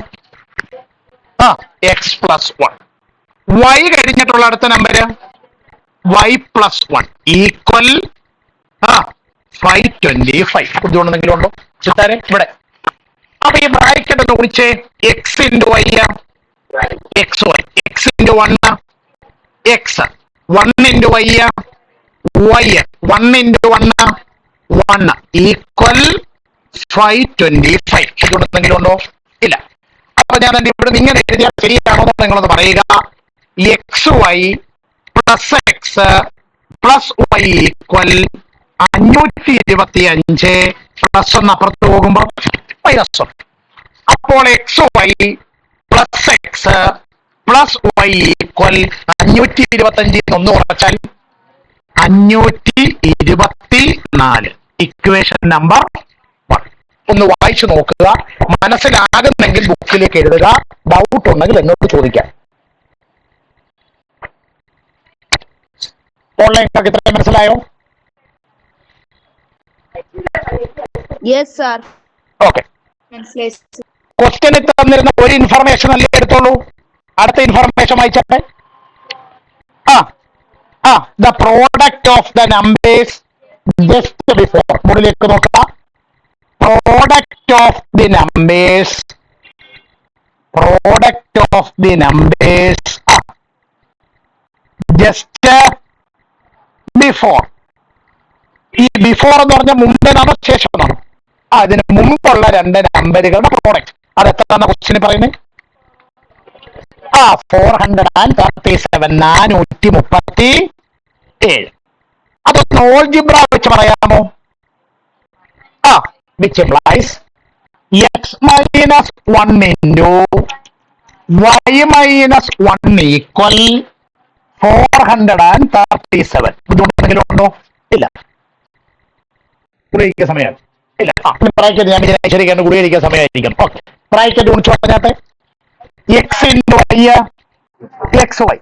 എക്സ് പ്ലസ് 1, y കഴിഞ്ഞിട്ടുള്ള അടുത്ത നമ്പർ y പ്ലസ് 1 ഈക്വൽ 525. ബുദ്ധിമുട്ടെന്തെങ്കിലും ഉണ്ടോ ചിത്താരെ ഇവിടെ? അപ്പൊ ഈ ബ്രാക്കറ്റ് ഒന്ന് കുറിച്ച് x into y x y, x into 1 x, 1 into y y, 1 into 1 1 equal 525. ബുദ്ധിമുട്ടെന്തെങ്കിലും ഉണ്ടോ? ഇല്ല. അപ്പൊ ഞാൻ ഇവിടെ ഇങ്ങനെ എഴുതിയാൽ ശരിയാണോ നിങ്ങളൊന്ന് പറയുക. X y plus x plus y equal 525 plus 1 അപ്പുറത്ത് പോകുമ്പോൾ മൈനസ് 1. അപ്പോൾ x y plus x plus y equal 525 ഒന്ന് കുറച്ചാൽ 524. Equation number 1. ഒന്ന് വായിച്ചു നോക്കുക. മനസ്സിലാകുന്നെങ്കിൽ ബുക്കിലേക്ക് എഴുതുക. ഡൗട്ട് ഉണ്ടെങ്കിൽ എന്നോട് ചോദിക്കാം. ഓൺലൈൻ ഇത്രയും മനസ്സിലായോ? ഓക്കെ. ക്വസ്റ്റ്യനിൽ തന്നിരുന്ന ഒരു ഇൻഫർമേഷൻ അല്ലേ എടുത്തോളൂ. അടുത്ത ഇൻഫർമേഷൻ വായിച്ചേ. The product of the numbers just before. മുകളിലേക്ക് നോക്കുക. Product of the numbers, product of the numbers just before. ഈ ബിഫോർ എന്ന് പറഞ്ഞാൽ മുമ്പിനാണോ ശേഷമാണോ? അതിന് മുമ്പുള്ള രണ്ട് നമ്പറുകളുടെ പ്രോഡക്റ്റ്. അത് എത്രയാണ് ക്വസ്റ്റ്യൻ പറയുന്നത്? 437, 437. അതൊന്ന് ഓൾജിബ്ര വെച്ച് പറയാമോ? which implies x minus 1 into y minus 1 equal 437. ബുദ്ധിമുട്ടെങ്കിലും ഉണ്ടോ? ഇല്ല. ഗുളിക സമയം ഇല്ല. ബ്രാക്കറ്റ് ഞാൻ ശരിക്കും ഗുളിക സമയമായിരിക്കും. ഓക്കെ, ബ്രാക്കറ്റ് ഗുണിച്ചു പറഞ്ഞാട്ടെ. X into y x y,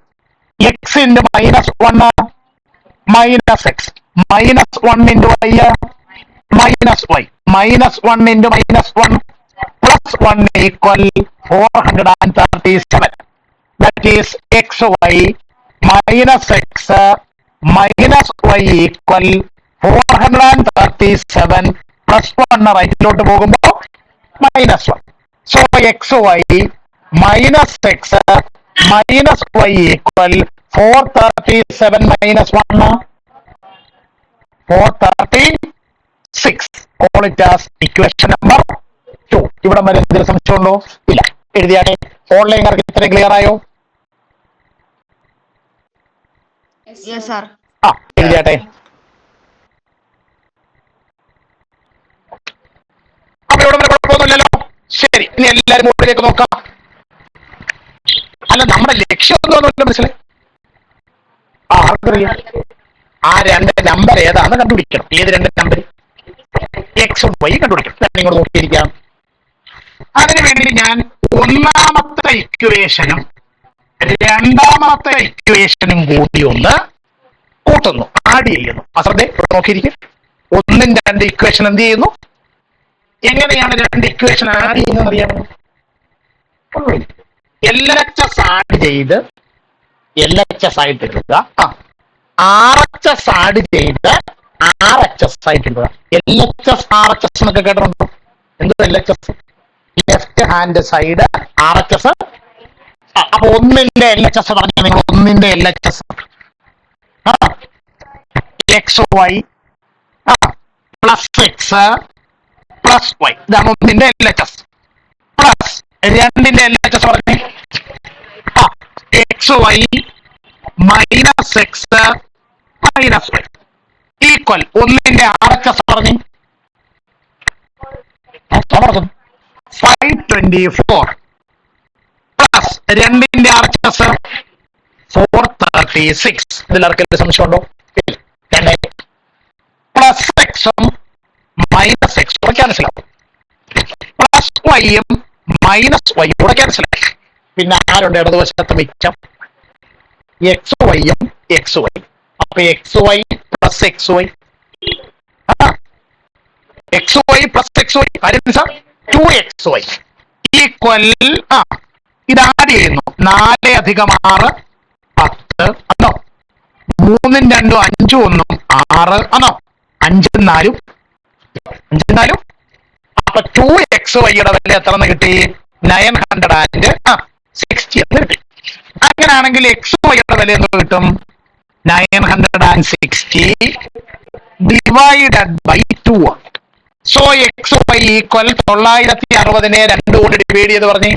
x into minus 1 minus x, minus 1 into y minus y, minus 1 into minus 1 plus 1 equal 437. That is x y minus x minus y equal 437 plus 1 റൈറ്റിലോട്ട് പോകുമ്പോൾ minus 1. So x y minus x minus y equal 437 minus 1 436. Call it as equation number 2. ഇവിടെ വരെ എന്തെങ്കിലും സംശയമുണ്ടോ? ഇല്ല. എഴുതിയാട്ടെ. ഓൺലൈൻകാർക്ക് ഇത്രയും clear ആയോ? എഴുതിയാട്ടെ. അപ്പൊ ഇവിടെ വരെ കുഴപ്പമൊന്നുമില്ലല്ലോ. ശരി, ഇനി എല്ലാവരും മുകളിലേക്ക് നോക്കാം. അല്ല, നമ്മുടെ ലക്ഷ്യം ഒന്നും മനസ്സിലായി. ആർക്കറിയാം? ആ രണ്ട് നമ്പർ ഏതാണെന്ന് കണ്ടുപിടിക്കണം. ഏത് രണ്ട് നമ്പർ? എക്സും വൈ കണ്ടുപിടിക്കണം. നിങ്ങൾ നോക്കിയിരിക്കാം. അതിനുവേണ്ടി ഞാൻ ഒന്നാമത്തെ ഇക്വേഷനും രണ്ടാമത്തെ ഇക്വേഷനും കൂടി ഒന്ന് കൂട്ടുന്നു, ആഡ് ചെയ്യുന്നു. അശ്രദ്ധ നോക്കിയിരിക്കും. ഒന്നും രണ്ട് ഇക്വേഷൻ എന്ത് ചെയ്യുന്നു? എങ്ങനെയാണ് രണ്ട് ഇക്വേഷൻ ആഡ് ചെയ്യുന്നത് അറിയാമോ? LHS ആഡ് ചെയ്ത് LHS ആയിട്ട് എടുക്കുക. RHS ആഡ് ചെയ്ത് RHS ആയിട്ട് എടുക്കുക. LHS RHS എന്നൊക്കെ കേട്ടിട്ടുണ്ടോ? എന്തോ LHS? Left hand side RHS. അപ്പൊ ഒന്നിന്റെ LHS പറഞ്ഞ നിങ്ങൾ ഒന്നിന്റെ LHS x y plus x plus y, ഇതാണ് ഒന്നിന്റെ LHS. പ്ലസ് രണ്ടിന്റെ LHS പറഞ്ഞേ x y minus x minus y equal ഒന്നിന്റെ RHS പറഞ്ഞേ 524 പ്ലസ് രണ്ടിന്റെ RHS 436. ഇതിലാർക്കെങ്കിലും സംശയമുണ്ടോ? രണ്ട് പ്ലസ് എക്സും മൈനസ് എക്സും ക്യാൻസലാവും. പ്ലസ് വൈയും മൈനസ് വൈയും കൂടെ ക്യാൻസലായി. പിന്നെ ആരുണ്ട് ഇടതുവശത്ത് മിച്ചം? എക്സ് വൈയും എക്സ് വൈ. അപ്പൊ x y plus x y, x y plus x y 2xy equal ഇത് ആഡ് ചെയ്യുന്നു. 4 + 6 3 2 5 1 6 ആണോ? 5 4 അപ്പൊ 2xy യുടെ വില എത്ര കിട്ടി? 960 എന്ന് കിട്ടി. അങ്ങനെയാണെങ്കിൽ xy യുടെ വില എന്ന് കിട്ടും? 960 divided by 2. So xy equal 960 2 കൊണ്ട് ഡിവൈഡ് ചെയ്ത് പറഞ്ഞേ.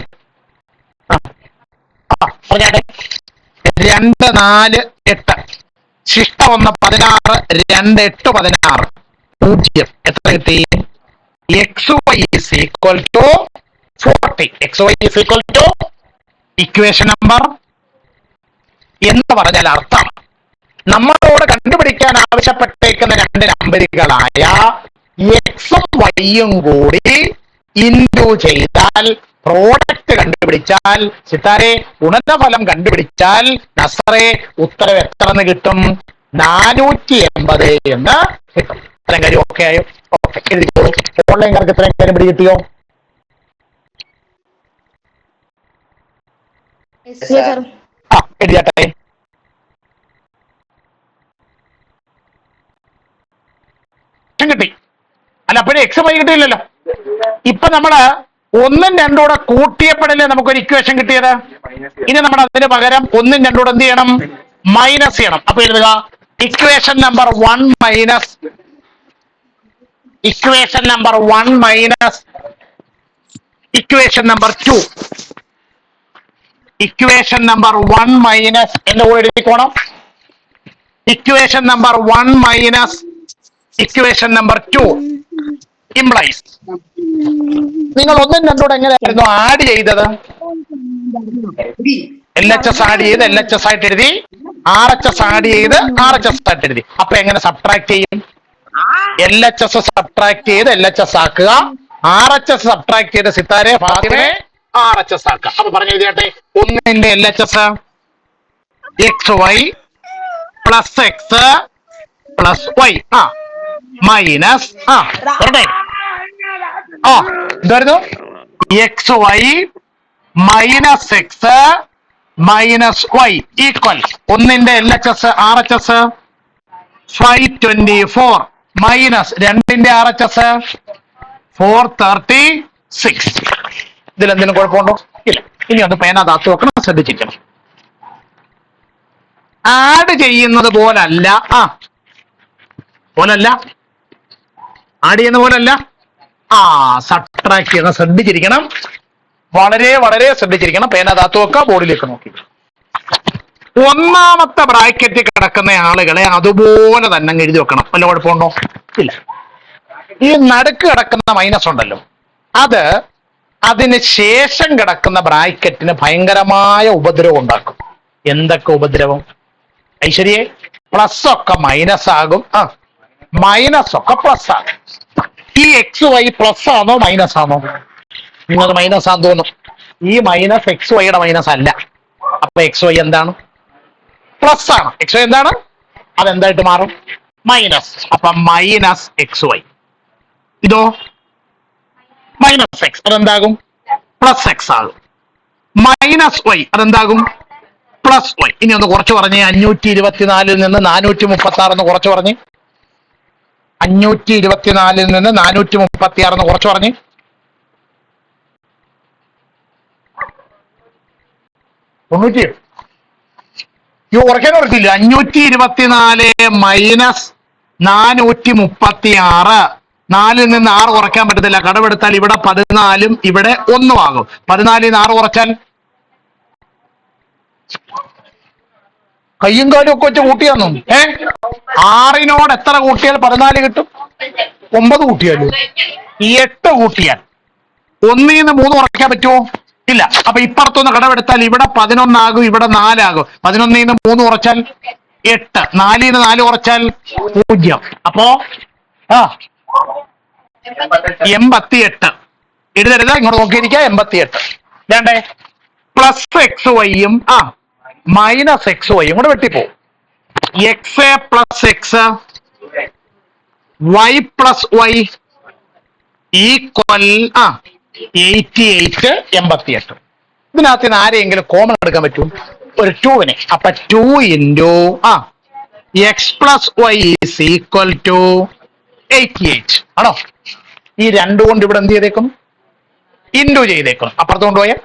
പറഞ്ഞാട്ടെ. 2 4 8 ശിഷ്ട 1 16 2 8 16 0 എത്ര കിട്ടി? xy is equal to 40. xy is equal to equation number എന്ന് പറഞ്ഞാൽ അർത്ഥം നമ്മളോട് കണ്ടുപിടിക്കാൻ ആവശ്യപ്പെട്ടേക്കുന്ന രണ്ട് നമ്പറുകളായ എക്സും വൈയും കൂടി ഇൻറ്റു ചെയ്താൽ പ്രോഡക്റ്റ് കണ്ടുപിടിച്ചാൽ സിത്താരെ ഗുണനഫലം കണ്ടുപിടിച്ചാൽ നസറെ ഉത്തരം എത്ര എന്ന് കിട്ടും? 480 എന്ന് കിട്ടും. ഇത്രയും കാര്യം ഓക്കെ ആയോ? ഓക്കെ, എഴുതിക്കോളൂ. ഓൺലൈൻകാർക്ക് ഇത്രയും കാര്യം പിടി കിട്ടിയോ? എഴുതിയാട്ടെ. കിട്ടി അല്ല, അപ്പോഴേ എക്സ് വൈ കിട്ടിയില്ലല്ലോ. ഇപ്പൊ നമ്മള് 1ഉം 2ഉം കൂടെ കൂട്ടിയപ്പോഴല്ലേ നമുക്കൊരു ഇക്വേഷൻ കിട്ടിയത്. ഇനി നമ്മൾ അതിന് പകരം 1ഉം 2ഉം കൂടെ എന്ത് ചെയ്യണം? മൈനസ് ചെയ്യണം. അപ്പൊ എഴുതുക equation number 1 minus equation number 1 minus equation number 2. Equation number 1 minus എന്ന് കൂടെ എഴുതിക്കോണം. Equation number 1 minus equation number 2 implies. നിങ്ങൾ 1ഉം 2ഉം കൂടെ എങ്ങനെയായിരുന്നു ആഡ് ചെയ്തത്? LHS ആഡ് ചെയ്ത് LHS ആയിട്ട് എഴുതി, RHS ആഡ് ചെയ്ത് RHS ആയിട്ട് എഴുതി. അപ്പൊ എങ്ങനെ സബ്ട്രാക്ട് ചെയ്യും? LHS സബ്ട്രാക്ട് ചെയ്ത് LHS ആക്കുക, RHS സബ്ട്രാക്ട് ചെയ്ത് സിത്താരെ ഫാത്തിമയെ RHS ആക്കുക. അപ്പൊ പറഞ്ഞു എഴുതിയാട്ടെ. 1ന്റെ LHS XY plus x plus y minus എന്തായിരുന്നു? XY minus x minus y equal 1ന്റെ LHS RHS 524 മൈനസ് 2ന്റെ RHS 436. ഇതിലെന്തെങ്കിലും കുഴപ്പമുണ്ടോ? ഇല്ല. ഇനി ഒന്ന് പേന താത്തു വെക്കണം, ശ്രദ്ധിച്ചിരിക്കണം. ആഡ് ചെയ്യുന്നത് പോലല്ല, ആഡ് ചെയ്യുന്ന പോലല്ല, സബ്ട്രാക്ട് ചെയ്യുന്ന. ശ്രദ്ധിച്ചിരിക്കണം, വളരെ വളരെ ശ്രദ്ധിച്ചിരിക്കണം. പേന താത്തു വെക്കുക, ബോർഡിലേക്ക് നോക്കി. ഒന്നാമത്തെ ബ്രാക്കറ്റിൽ കിടക്കുന്ന ആളുകളെ അതുപോലെ തന്നെ എഴുതി വെക്കണം. വല്ല കുഴപ്പമുണ്ടോ? ഇല്ല. ഈ നടുക്ക് കിടക്കുന്ന മൈനസ് ഉണ്ടല്ലോ, അത് അതിന് ശേഷം കിടക്കുന്ന ബ്രാക്കറ്റിന് ഭയങ്കരമായ ഉപദ്രവം ഉണ്ടാക്കും. എന്തൊക്കെ ഉപദ്രവം? ഐശ്വര്യേ, പ്ലസ് ഒക്കെ മൈനസ് ആകും, മൈനസ് ഒക്കെ പ്ലസ് ആകും. ഈ XY പ്ലസ് ആണോ മൈനസ് ആണോ? നിങ്ങൾക്ക് മൈനസ് ആണെന്ന് തോന്നും. ഈ മൈനസ് XYയുടെ മൈനസ് അല്ല. അപ്പൊ XY എന്താണ്? പ്ലസ് ആണ്. XY എന്താണ്? അതെന്തായിട്ട് മാറും? മൈനസ്. അപ്പൊ മൈനസ് XY. ഇതോ മൈനസ് എക്സ്, അതെന്താകും? പ്ലസ് എക്സ് ആകും. മൈനസ് വൈ അതെന്താകും? Plus y. ഇനി ഒന്ന് കുറച്ച് പറഞ്ഞേ. 524 നിന്ന് 436 എന്ന് കുറച്ച് പറഞ്ഞേ. 524 നിന്ന് 436 എന്ന് കുറച്ച് പറഞ്ഞേ. കുറയ്ക്കാൻ ഉറപ്പില്ല. 524 മൈനസ് 436. 4ൽ നിന്ന് 6 കുറയ്ക്കാൻ പറ്റത്തില്ല. കടമെടുത്താൽ ഇവിടെ 14ഉം ഇവിടെ 1 ആകും. 14ൽ നിന്ന് 6 കുറച്ചാൽ കയ്യും കാലും ഒക്കെ വെച്ച് കൂട്ടിയാന്നു. 6നോട് എത്ര കൂട്ടിയാൽ 14 കിട്ടും? 9 കൂട്ടിയാലോ? 8 കൂട്ടിയാൽ 1ൽ നിന്ന് 3 കുറയ്ക്കാൻ പറ്റുമോ? ഇല്ല. അപ്പൊ ഇപ്പുറത്തൊന്ന് കടമെടുത്താൽ ഇവിടെ 11 ആകും, ഇവിടെ 4 ആകും. 11ൽ നിന്ന് 3 കുറച്ചാൽ 8, 4ൽ നിന്ന് 4 കുറച്ചാൽ 0. അപ്പോ 88. എഴുതരുത്, ഇങ്ങോട്ട് നോക്കിയിരിക്കുക. 88. വേണ്ടേ? പ്ലസ് എക്സ് വൈയും മൈനസ് എക്സ് വൈയും കൂടെ വെട്ടിപ്പോവും. X plus x y plus y equal 88. 88. ഇതിനകത്ത് നിന്ന് ആരെയെങ്കിലും കോമൺ എടുക്കാൻ പറ്റും? ഒരു 2വിനെ. അപ്പൊ 2 into x plus y is equal to 88 ആണോ? ഈ രണ്ടു കൊണ്ട് ഇവിടെ എന്ത് ചെയ്തേക്കും? ഇൻഡു ചെയ്തേക്കും. അപ്പുറത്ത് കൊണ്ടുപോയാൽ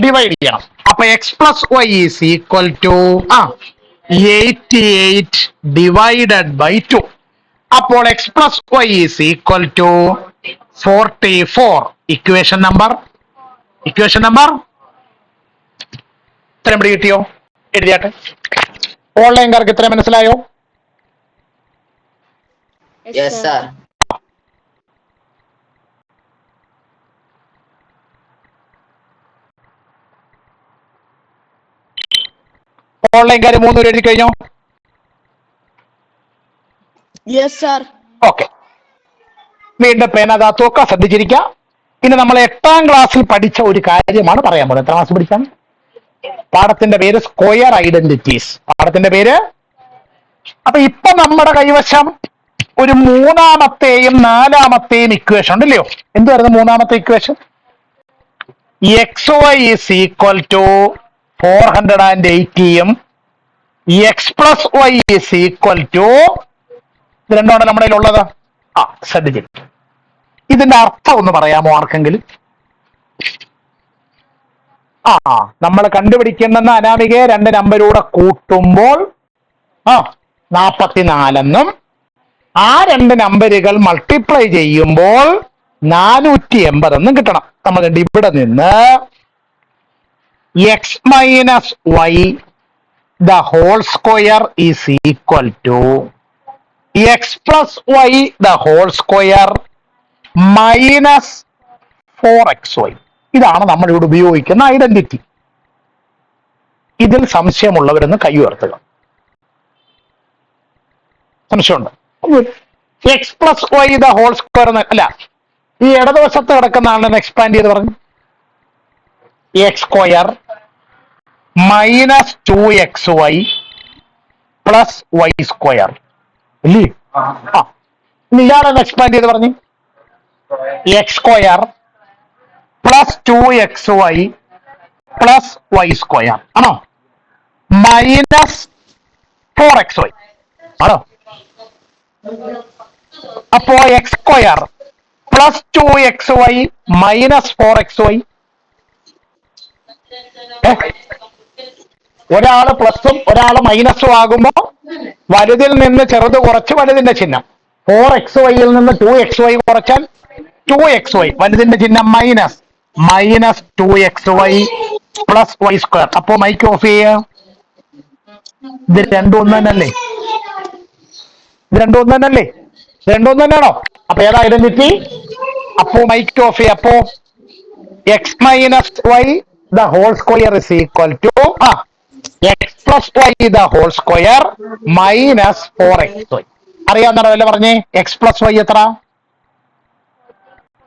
ഡിവൈഡ് ചെയ്യണം. അപ്പൊ x plus y is equal to 88 divided by 2. അപ്പോൾ x plus y is equal to 44. Equation number ഇത്രയും പിടി കിട്ടിയോ? എഴുതിയാട്ടെ. ഓൺലൈൻകാർക്ക് ഇത്രയും മനസ്സിലായോ? Yes, sir. ഓൺലൈൻകാർ 3 പേര് എഴുതി കഴിഞ്ഞോ? Yes sir. ഓക്കെ. വീണ്ടും പേനകത്തൊക്കെ ശ്രദ്ധിച്ചിരിക്കുക. ഇനി നമ്മൾ 8ാം ക്ലാസ്സിൽ പഠിച്ച ഒരു കാര്യമാണ് പറയാൻ പോകുന്നത്. 8ാം ക്ലാസ് പഠിക്കാൻ പാഠത്തിന്റെ പേര് സ്ക്വയർ ഐഡന്റിറ്റീസ്. പാഠത്തിന്റെ പേര്. അപ്പൊ ഇപ്പൊ നമ്മുടെ കൈവശം ഒരു 3ാമത്തെയും 4ാമത്തെയും ഇക്വേഷൻ ഉണ്ടല്ലോ. എന്തുവായിരുന്നു 3ാമത്തെ equation? X y is equal to 480യും x plus y is equal to ഇത് രണ്ടാണ് നമ്മുടെ ഉള്ളത്. ശ്രദ്ധിച്ചിട്ട് ഇതിന്റെ അർത്ഥം ഒന്ന് പറയാമോ ആർക്കെങ്കിലും? നമ്മൾ കണ്ടുപിടിക്കുന്ന അനാമികയെ 2 നമ്പരൂടെ കൂട്ടുമ്പോൾ 44 എന്നും ആ 2 നമ്പരുകൾ മൾട്ടിപ്ലൈ ചെയ്യുമ്പോൾ 480 എന്നും കിട്ടണം. നമ്മൾ ഇവിടെ നിന്ന് x minus y the whole square is equal to x plus y the whole square minus 4xy. ഇതാണ് നമ്മൾ ഇവിടെ ഉപയോഗിക്കുന്ന ഐഡന്റിറ്റി. ഇതിൽ സംശയമുള്ളവരെന്ന് കൈ ഉയർത്തുക. സംശയമുണ്ട്? X plus y the whole square അല്ല, ഈ ഇടതുവശത്ത് കിടക്കുന്ന ആളിനെ എക്സ്പാൻഡ് ചെയ്ത് പറഞ്ഞു. X square minus 2xy plus y square അല്ലേ? ഇനി ഇയാളെന്ന് എക്സ്പാൻഡ് ചെയ്ത് പറഞ്ഞു. X square plus 2xy plus y square ആണോ? മൈനസ് 4xy ആണോ? അപ്പോ X square plus 2xy minus 4xy. ഒരാള് പ്ലസും ഒരാള് മൈനസും ആകുമ്പോ വലുതിൽ നിന്ന് ചെറുത് കുറച്ച് വലുതിന്റെ ചിഹ്നം. 4xyയിൽ നിന്ന് 2xy കുറച്ചാൽ 2xy വലുതിന്റെ ചിഹ്നം minus 2xy plus y square. അപ്പോ മൈക്ക് ഓഫ് ചെയ്യ. ഇത് രണ്ടും ഒന്ന് തന്നെയല്ലേ? രണ്ടും ഒന്ന് തന്നെയാണോ? അപ്പൊ ഏതാ ഐഡന്റിറ്റി? അപ്പോ മൈക്ക് ഓഫ് ചെയ്യ. അപ്പോ x minus y the whole square is equal to x plus y the whole square minus 4xy. അറിയാവുന്നതല്ലേ പറഞ്ഞേ? എക്സ് പ്ലസ് വൈ എത്ര?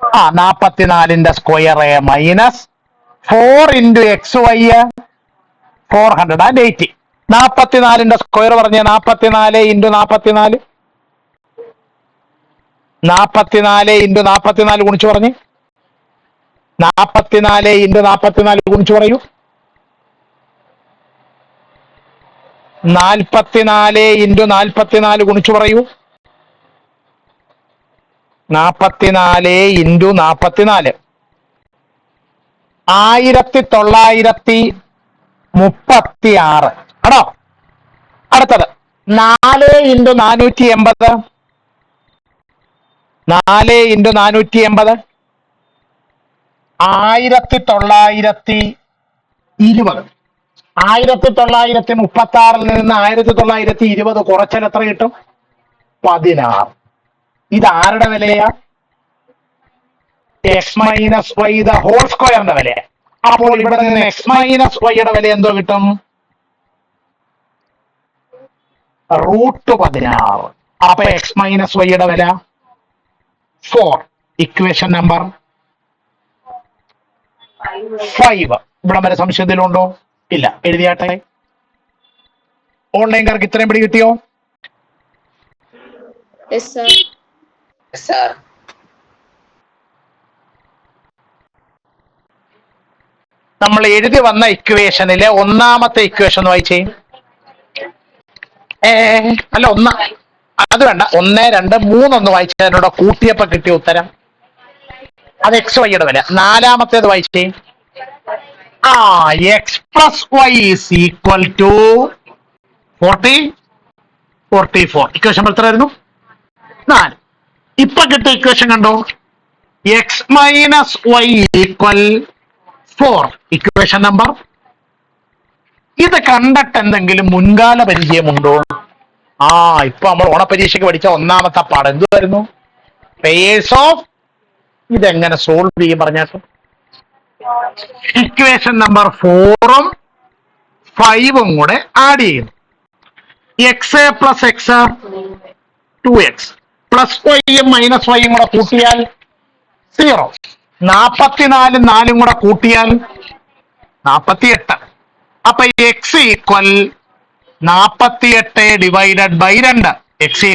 44ന്റെ square minus 4 into x y 480. 44ന്റെ സ്ക്വയർ പറഞ്ഞ 44 ഇൻറ്റു 44 ഇൻറ്റു 44 ഗുണിച്ചു പറഞ്ഞ് 44 ഇൻറ്റു 44 ഗുണിച്ചു പറയൂ. 44 ഇൻറ്റു 44 ഗുണിച്ചു പറയൂ. 44 ഇൻറ്റു 44 1936 ആണോ? അടുത്തത് 4 ഇൻറ്റു 480 4 ഇൻറ്റു 480 1920. 1936 നിന്ന് 1920 കുറച്ചാൽ എത്ര കിട്ടും? 16. ഇത് ആരുടെ വിലയാ? X minus y the whole സ്ക്വയറിന്റെ വിലയാ. അപ്പോൾ ഇവിടെ നിന്ന് എക്സ് മൈനസ് വൈയുടെ വില എന്തോ കിട്ടും? √16. അപ്പൊ എക്സ് മൈനസ് വൈയുടെ വില 4. Equation number 5. ഇവിടെ വരെ സംശയത്തിലുണ്ടോ? ഇല്ല. എഴുതിയാട്ടെ. ഓൺലൈൻകാർക്ക് ഇത്രയും പിടി കിട്ടിയോ? Yes, sir. Yes, sir. നമ്മൾ എഴുതി വന്ന ഇക്വേഷനിലെ 1ാമത്തെ ഇക്വേഷൻ വായിച്ചേ. അല്ല അത് വേണ്ട. 1, 2, 3 ഒന്ന് വായിച്ചതിനോട് കൂട്ടിയപ്പോ കിട്ടിയ ഉത്തരം അത് എക്സ് വൈയുടെ വില. നാലാമത്തേത് വായിച്ചേ. X plus y is equal to 44. Equation എത്രയായിരുന്നു? 4. ഇപ്പൊ കിട്ടിയ ഇക്വേഷൻ കണ്ടോ? X minus y equal 4. Equation number. ഇത് കണ്ടിട്ട് എന്തെങ്കിലും മുൻകാല പരിചയമുണ്ടോ? ഇപ്പൊ നമ്മൾ ഓണപരീക്ഷയ്ക്ക് പഠിച്ച ഒന്നാമത്തെ പാഠം എന്തുവായിരുന്നു? Payers of. ഇതെങ്ങനെ സോൾവ് ചെയ്യും പറഞ്ഞാൽ? ഇക്വേഷൻ നമ്പർ 4ഉം 5ഉം കൂടെ ആഡ് ചെയ്യും. X plus x 2x plus വൈയും മൈനസ് വൈയും കൂടെ കൂട്ടിയാൽ 0. 44 4ഉം കൂടെ കൂട്ടിയാൽ 48. അപ്പൊ x equal 48 divided by 2. X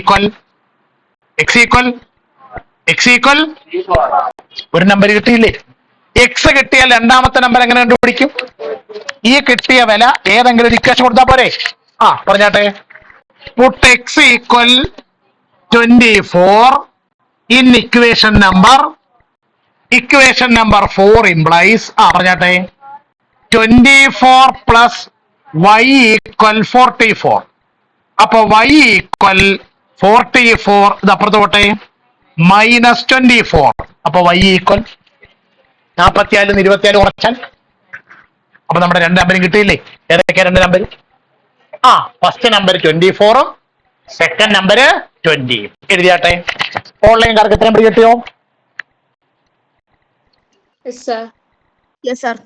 equal ഒരു നമ്പർ കിട്ടിയില്ലേ? എക്സ് കിട്ടിയാൽ രണ്ടാമത്തെ നമ്പർ എങ്ങനെ കണ്ടുപിടിക്കും? ഈ കിട്ടിയ വില ഏതെങ്കിലും ഒരു ഇക്വേഷൻ കൊടുത്താൽ പോരെ? പറഞ്ഞാട്ടെ. Put x equal 24 in equation number 4 implies പറഞ്ഞാട്ടെ 24 പ്ലസ് y ഈക്വൽ 44. അപ്പൊ y ഈക്വൽ 44. ഇത് അപ്പുറത്ത് പോട്ടെ. മൈനസ് 24. അപ്പൊ y ഈക്വൽ 44 24 കുറച്ചാൽ അപ്പൊ നമ്മുടെ 2 നമ്പരും കിട്ടിയില്ലേ? ഏതൊക്കെയാ 2 നമ്പർ? ഫസ്റ്റ് നമ്പർ 24ഉം സെക്കൻഡ് നമ്പർ 20. എഴുതിയാട്ടെ. ഓൺലൈൻകാർക്ക് എത്ര നമ്പർ കിട്ടിയോ? Yes, sir. Yes, sir.